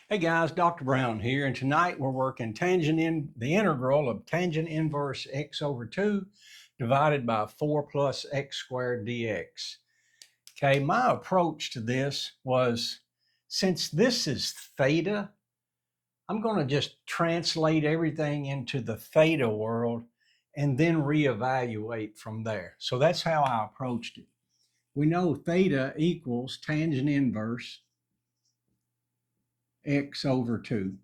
Hey guys, Dr. Brown here, and tonight we're working the integral of tangent inverse x over 2 divided by 4 plus x squared dx. Okay, my approach to this was, since this is theta, I'm going to just translate everything into the theta world and then reevaluate from there. So that's how I approached it. We know theta equals tangent inverse x over 2.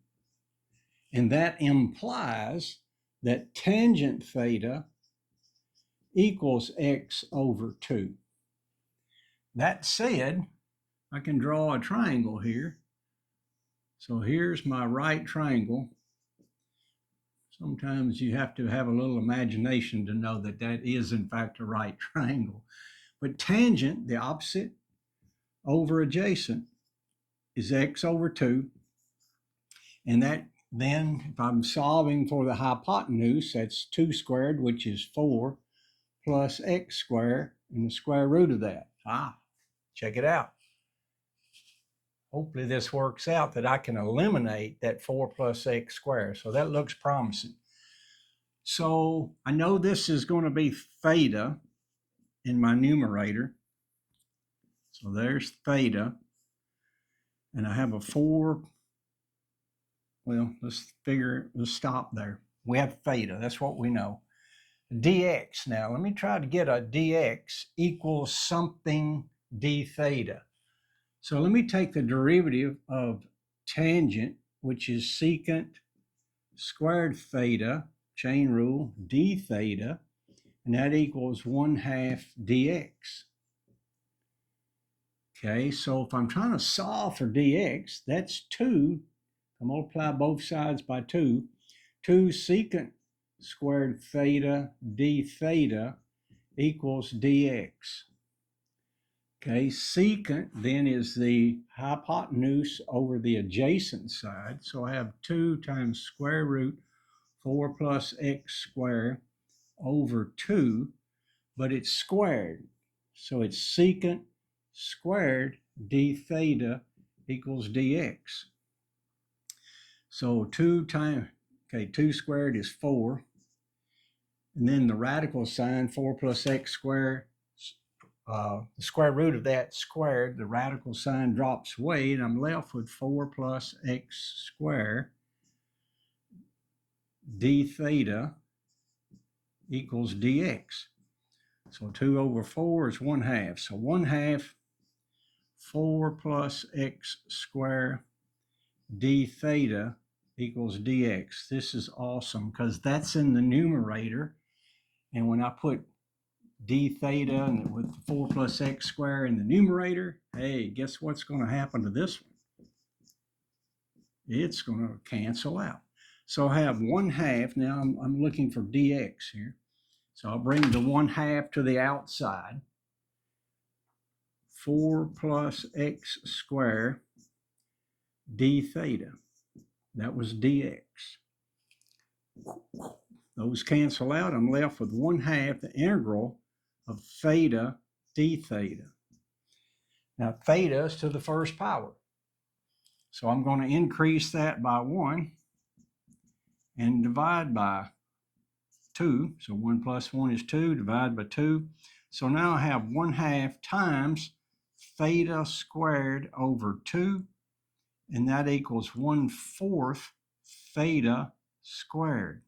And that implies that tangent theta equals x over 2. That said, I can draw a triangle here. So here's my right triangle. Sometimes you have to have a little imagination to know that that is in fact a right triangle. But tangent, the opposite over adjacent, is x over 2. And that then, if I'm solving for the hypotenuse, that's 2 squared, which is 4, plus x squared, and the square root of that. Check it out. Hopefully this works out that I can eliminate that 4 plus x squared. So that looks promising. So I know this is going to be theta in my numerator. So there's theta. And I have a 4. Well, let's stop there. We have theta. That's what we know. Dx. Now, let me try to get a dx equals something d theta. So let me take the derivative of tangent, which is secant squared theta, chain rule, d theta, and that equals 1/2 dx. Okay, so if I'm trying to solve for dx, that's 2. I multiply both sides by 2. 2 secant squared theta d theta equals dx. Okay, secant then is the hypotenuse over the adjacent side. So I have 2 times square root 4 plus x squared over 2, but it's squared. So it's secant squared d theta equals dx. So 2 squared is 4. And then the radical sign, 4 plus x squared, the square root of that squared, the radical sign drops away, and I'm left with 4 plus x squared d theta equals dx. So 2 over 4 is 1/2. So 1/2 4 plus x squared d theta equals dx. This is awesome because that's in the numerator. And when I put d theta and with 4 plus x squared in the numerator, hey, guess what's going to happen to this one? It's going to cancel out. So I have 1/2. Now I'm looking for dx here. So I'll bring the 1/2 to the outside. 4 plus x squared d theta. That was dx. Those cancel out. I'm left with 1/2 the integral of theta d theta. Now theta is to the first power. So I'm going to increase that by 1 and divide by 2. So 1 plus 1 is 2, divide by 2. So now I have 1/2 times theta squared over 2, and that equals 1/4 theta squared.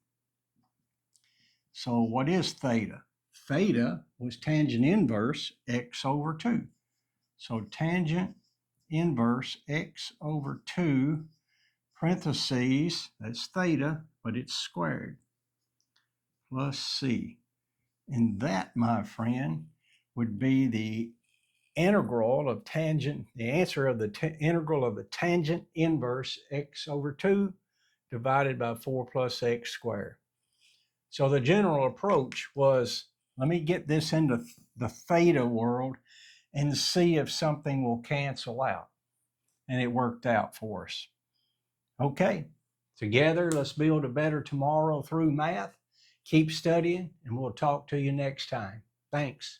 So what is theta? Theta was tangent inverse x over 2. So tangent inverse x over 2, parentheses, that's theta, but it's squared, plus c. And that, my friend, would be the integral of tangent, the answer of the integral of the tangent inverse x over 2 divided by 4 plus x squared. So the general approach was, let me get this into the theta world and see if something will cancel out. And it worked out for us. Okay, together, let's build a better tomorrow through math. Keep studying, and we'll talk to you next time. Thanks.